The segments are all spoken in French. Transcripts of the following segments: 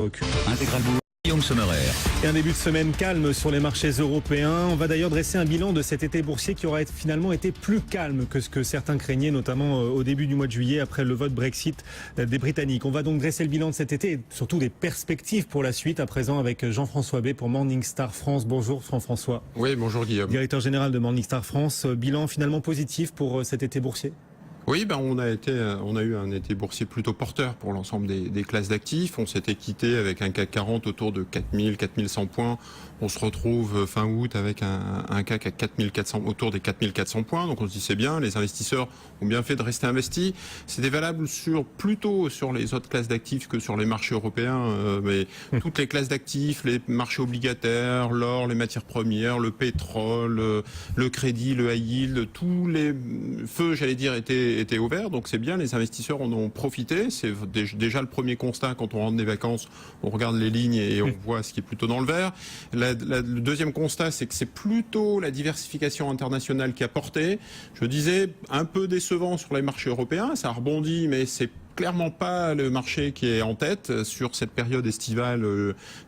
Intégral Bourg, Guillaume Sommerer. Et un début de semaine calme sur les marchés européens. On va d'ailleurs dresser un bilan de cet été boursier qui aura finalement été plus calme que ce que certains craignaient, notamment au début du mois de juillet après le vote Brexit des Britanniques. On va donc dresser le bilan de cet été et surtout des perspectives pour la suite, à présent avec Jean-François B pour Morningstar France. Bonjour Jean-François. Oui, bonjour Guillaume. Directeur général de Morningstar France. Bilan finalement positif pour cet été boursier? Oui, on a eu un été boursier plutôt porteur pour l'ensemble des classes d'actifs. On s'était quitté avec un CAC 40 autour de 4000, 4100 points. On se retrouve fin août avec un CAC à 4400, autour des 4400 points. Donc on se dit c'est bien, les investisseurs ont bien fait de rester investis. C'était valable plutôt sur les autres classes d'actifs que sur les marchés européens. Mais toutes les classes d'actifs, les marchés obligataires, l'or, les matières premières, le pétrole, le crédit, le high yield, tous les feux, j'allais dire, étaient ouverts. Donc c'est bien, les investisseurs en ont profité. C'est déjà le premier constat quand on rentre des vacances. On regarde les lignes et on voit ce qui est plutôt dans le vert. Le deuxième constat, c'est que c'est plutôt la diversification internationale qui a porté. Je disais, un peu décevant sur les marchés européens. Ça rebondit, mais c'est clairement pas le marché qui est en tête sur cette période estivale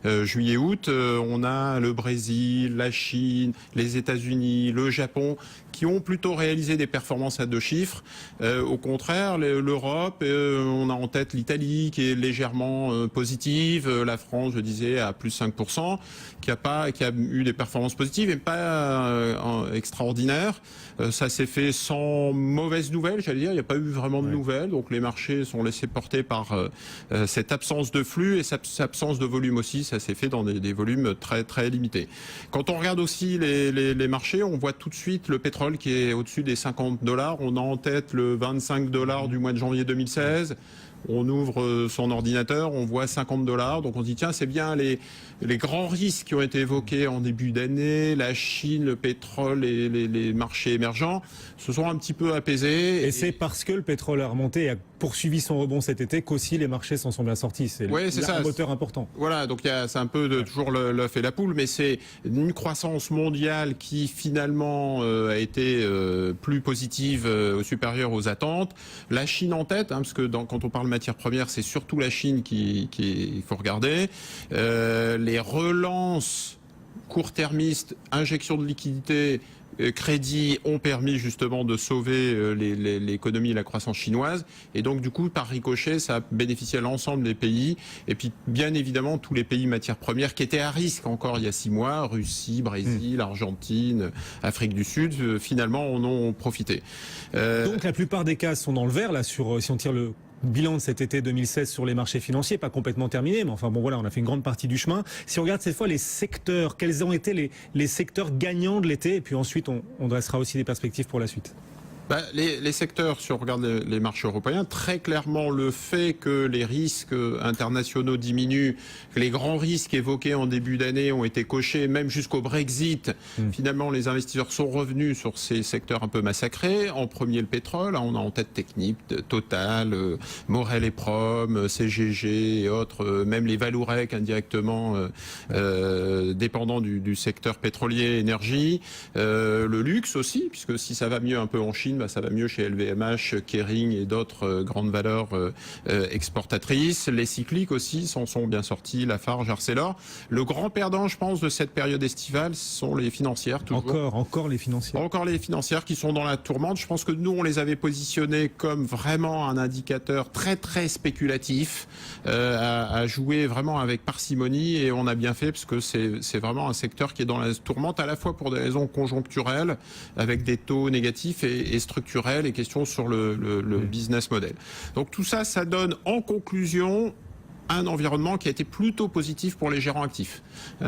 juillet-août. On a le Brésil, la Chine, les États-Unis, le Japon qui ont plutôt réalisé des performances à deux chiffres. Au contraire, l'Europe, on a en tête l'Italie qui est légèrement positive, la France, je disais, à plus 5%, qui a eu des performances positives et pas extraordinaires. Ça s'est fait sans mauvaise nouvelle, j'allais dire. Il n'y a pas eu vraiment de nouvelles, donc les marchés sont laissés porter par cette absence de flux et cette absence de volume aussi. Ça s'est fait dans des volumes très très limités. Quand on regarde aussi les marchés, on voit tout de suite le pétrole qui est au-dessus des $50. On a en tête le $25 du mois de janvier 2016. On ouvre son ordinateur, on voit $50. Donc on se dit tiens, c'est bien les grands risques qui ont été évoqués en début d'année, la Chine, le pétrole et les marchés émergents se sont un petit peu apaisés. Et c'est parce que le pétrole a remonté et a poursuivi son rebond cet été qu'aussi les marchés s'en sont bien sortis. C'est un moteur important. Voilà, donc c'est un peu toujours l'œuf et la poule, mais c'est une croissance mondiale qui finalement a été plus positive, supérieure aux attentes. La Chine en tête, parce que quand on parle matières premières, c'est surtout la Chine il faut regarder. Les relances court-termistes, injection de liquidités, crédit ont permis justement de sauver l'économie et la croissance chinoise. Et donc du coup, par ricochet, ça a bénéficié à l'ensemble des pays. Et puis bien évidemment, tous les pays matières premières qui étaient à risque encore il y a 6 mois, Russie, Brésil, Argentine, Afrique du Sud, finalement en ont profité. Donc la plupart des cas sont dans le vert, là, si on tire le bilan de cet été 2016 sur les marchés financiers, pas complètement terminé, mais enfin bon voilà, on a fait une grande partie du chemin. Si on regarde cette fois les secteurs, quels ont été les secteurs gagnants de l'été, et puis ensuite on dressera aussi des perspectives pour la suite. Les secteurs, si on regarde les marchés européens, très clairement le fait que les risques internationaux diminuent, que les grands risques évoqués en début d'année ont été cochés, même jusqu'au Brexit, finalement les investisseurs sont revenus sur ces secteurs un peu massacrés. En premier le pétrole, on a en tête Technip, Total, Morel et Prom, CGG et autres, même les Valourec indirectement dépendants du secteur pétrolier énergie. Le luxe aussi, puisque si ça va mieux un peu en Chine, ça va mieux chez LVMH, Kering et d'autres grandes valeurs exportatrices. Les cycliques aussi s'en sont bien sortis, Lafarge, Arcelor. Le grand perdant, je pense, de cette période estivale, sont les financières. Toujours. Encore les financières. Encore les financières qui sont dans la tourmente. Je pense que nous, on les avait positionnées comme vraiment un indicateur très très spéculatif à jouer vraiment avec parcimonie, et on a bien fait parce que c'est vraiment un secteur qui est dans la tourmente à la fois pour des raisons conjoncturelles avec des taux négatifs et structurelles et questions sur le business model. Donc tout ça, ça donne en conclusion un environnement qui a été plutôt positif pour les gérants actifs.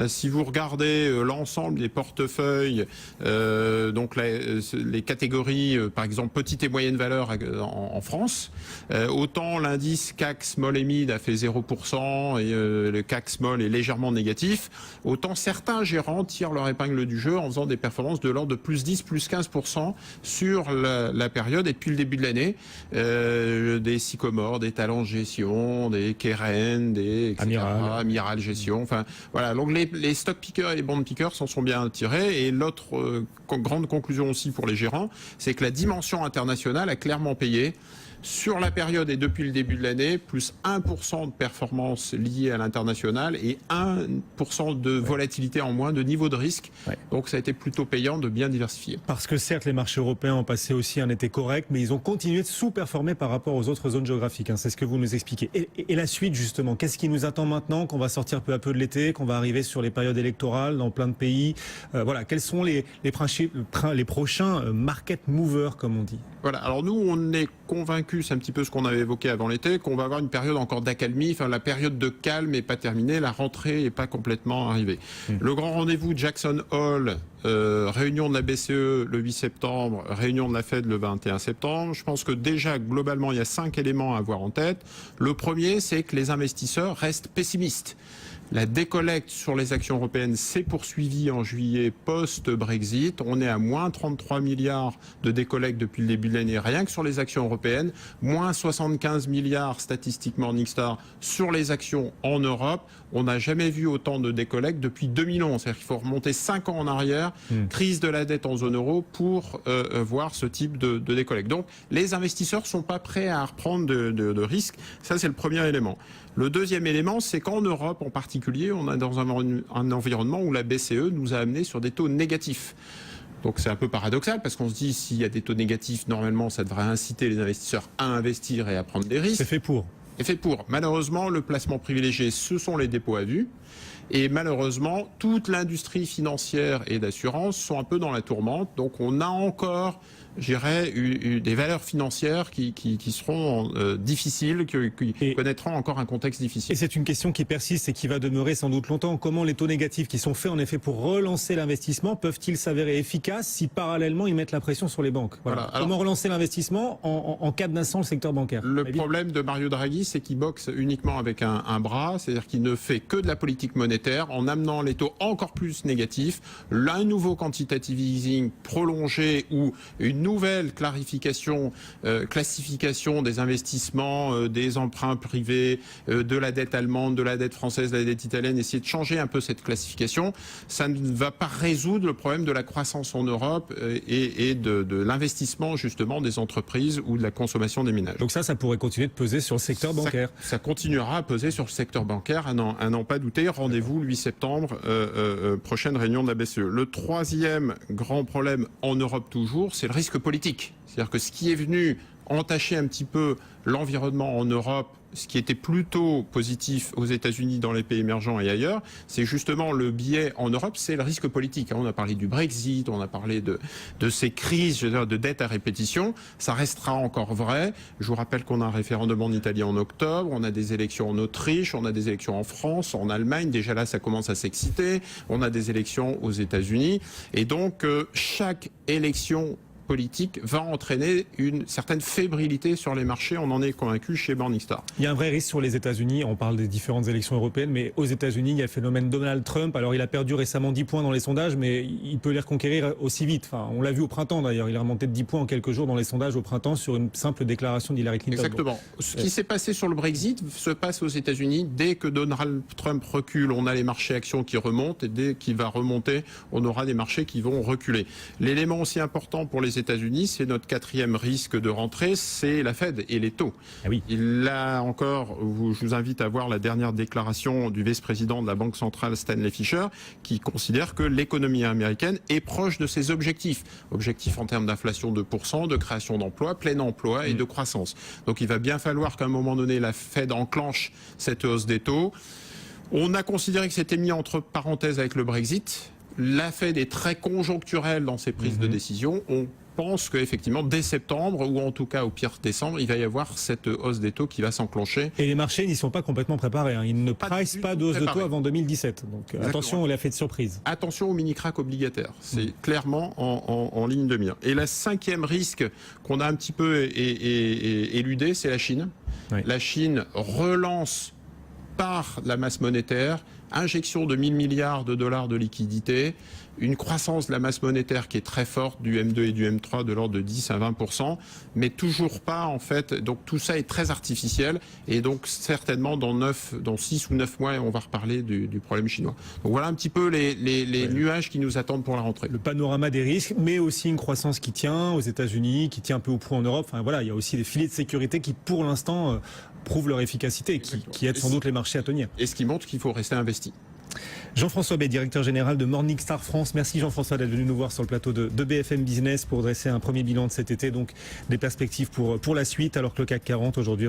Si vous regardez l'ensemble des portefeuilles, donc les catégories, par exemple petite et moyenne valeur en France, autant l'indice CAC Small et Mid a fait 0% et le CAC Small est légèrement négatif, autant certains gérants tirent leur épingle du jeu en faisant des performances de l'ordre de plus 10, plus 15% sur la période et depuis le début de l'année. Des Sycomore, des Talents Gestion, des Keren, des Amiral Gestion, enfin voilà. Donc les stock pickers et les bond pickers s'en sont bien tirés. Et l'autre grande conclusion aussi pour les gérants, c'est que la dimension internationale a clairement payé Sur la période et depuis le début de l'année, plus 1% de performance liée à l'international et 1% de volatilité en moins, de niveau de risque. Ouais. Donc ça a été plutôt payant de bien diversifier. Parce que certes, les marchés européens ont passé aussi un été correct, mais ils ont continué de sous-performer par rapport aux autres zones géographiques. C'est ce que vous nous expliquez. Et la suite, justement, qu'est-ce qui nous attend maintenant, qu'on va sortir peu à peu de l'été, qu'on va arriver sur les périodes électorales dans plein de pays? Voilà, quels sont les prochains market movers, comme on dit? Voilà, alors nous, on est convaincus, c'est un petit peu ce qu'on avait évoqué avant l'été, qu'on va avoir une période encore d'accalmie, enfin la période de calme n'est pas terminée, la rentrée n'est pas complètement arrivée. Le grand rendez-vous Jackson Hole, réunion de la BCE le 8 septembre, réunion de la Fed le 21 septembre. Je pense que déjà, globalement, il y a 5 éléments à avoir en tête. Le premier, c'est que les investisseurs restent pessimistes. La décollecte sur les actions européennes s'est poursuivie en juillet post-Brexit. On est à moins 33 milliards de décollecte depuis le début de l'année, rien que sur les actions européennes. Moins 75 milliards statistiquement Morningstar sur les actions en Europe. On n'a jamais vu autant de décollecte depuis 2011. C'est-à-dire qu'il faut remonter 5 ans en arrière, crise de la dette en zone euro, pour voir ce type de décollecte. Donc les investisseurs ne sont pas prêts à reprendre de risques. Ça, c'est le premier élément. Le deuxième élément, c'est qu'en Europe en particulier, on est dans un environnement où la BCE nous a amenés sur des taux négatifs. Donc c'est un peu paradoxal parce qu'on se dit s'il y a des taux négatifs, normalement ça devrait inciter les investisseurs à investir et à prendre des risques. C'est fait pour. C'est fait pour. Malheureusement, le placement privilégié, ce sont les dépôts à vue. Et malheureusement, toute l'industrie financière et d'assurance sont un peu dans la tourmente. Donc on a encore, je dirais, des valeurs financières qui seront difficiles, qui connaîtront encore un contexte difficile. Et c'est une question qui persiste et qui va demeurer sans doute longtemps. Comment les taux négatifs qui sont faits en effet pour relancer l'investissement peuvent-ils s'avérer efficaces si parallèlement ils mettent la pression sur les banques? Voilà. Alors, comment relancer l'investissement en cadenassant le secteur bancaire? Le problème de Mario Draghi, c'est qu'il boxe uniquement avec un bras, c'est-à-dire qu'il ne fait que de la politique monétaire en amenant les taux encore plus négatifs, un nouveau quantitative easing prolongé ou une nouvelle classification des investissements, des emprunts privés, de la dette allemande, de la dette française, de la dette italienne, essayer de changer un peu cette classification. Ça ne va pas résoudre le problème de la croissance en Europe et de l'investissement justement des entreprises ou de la consommation des ménages. Donc ça pourrait continuer de peser sur le secteur bancaire. Ça continuera à peser sur le secteur bancaire, à n'en pas douter. Rendez-vous le 8 septembre, prochaine réunion de la BCE. Le troisième grand problème en Europe toujours, c'est le risque politique. C'est-à-dire que ce qui est venu entacher un petit peu l'environnement en Europe, ce qui était plutôt positif aux États-Unis, dans les pays émergents et ailleurs, c'est justement le biais en Europe, c'est le risque politique. On a parlé du Brexit, on a parlé de ces crises, je veux dire, de dette à répétition. Ça restera encore vrai. Je vous rappelle qu'on a un référendum en Italie en octobre, on a des élections en Autriche, on a des élections en France, en Allemagne. Déjà là, ça commence à s'exciter. On a des élections aux États-Unis. Et donc, chaque élection politique va entraîner une certaine fébrilité sur les marchés. On en est convaincu chez Morningstar. Il y a un vrai risque sur les États-Unis. On parle des différentes élections européennes, mais aux États-Unis, il y a le phénomène Donald Trump. Alors, il a perdu récemment 10 points dans les sondages, mais il peut les reconquérir aussi vite. Enfin, on l'a vu au printemps d'ailleurs. Il est remonté de 10 points en quelques jours dans les sondages au printemps sur une simple déclaration d'Hillary Clinton. Exactement. Ce qui s'est passé sur le Brexit se passe aux États-Unis. Dès que Donald Trump recule, on a les marchés actions qui remontent, et dès qu'il va remonter, on aura des marchés qui vont reculer. L'élément aussi important pour les États-Unis, c'est notre quatrième risque de rentrée, c'est la Fed et les taux. Ah oui. Là encore, je vous invite à voir la dernière déclaration du vice-président de la Banque centrale, Stanley Fischer, qui considère que l'économie américaine est proche de ses objectifs. Objectifs en termes d'inflation de 2%, de création d'emplois, plein emploi et de croissance. Donc il va bien falloir qu'à un moment donné, la Fed enclenche cette hausse des taux. On a considéré que c'était mis entre parenthèses avec le Brexit. La Fed est très conjoncturelle dans ses prises de décision. On pense qu'effectivement, dès septembre, ou en tout cas au pire décembre, il va y avoir cette hausse des taux qui va s'enclencher. Et les marchés n'y sont pas complètement préparés. Ils ne pricent pas de hausse de taux avant 2017. Donc Exactement. Attention à l'effet de surprise. Attention au mini-crack obligataire. C'est clairement en ligne de mire. Et le cinquième risque qu'on a un petit peu éludé, c'est la Chine. Oui. La Chine relance par la masse monétaire injection de 1000 milliards de dollars de liquidités, une croissance de la masse monétaire qui est très forte du M2 et du M3 de l'ordre de 10 à 20%, mais toujours pas en fait. Donc tout ça est très artificiel et donc certainement dans 6 ou 9 mois on va reparler du problème chinois. Donc voilà un petit peu les nuages qui nous attendent pour la rentrée. Le panorama des risques, mais aussi une croissance qui tient aux États-Unis, qui tient un peu au pouls en Europe. Enfin voilà, il y a aussi des filets de sécurité qui pour l'instant prouvent leur efficacité, qui aident sans doute les marchés à tenir. Et ce qui montre qu'il faut rester investi. Jean-François Bay, directeur général de Morningstar France. Merci Jean-François d'être venu nous voir sur le plateau de BFM Business pour dresser un premier bilan de cet été, donc des perspectives pour la suite, alors que le CAC 40 aujourd'hui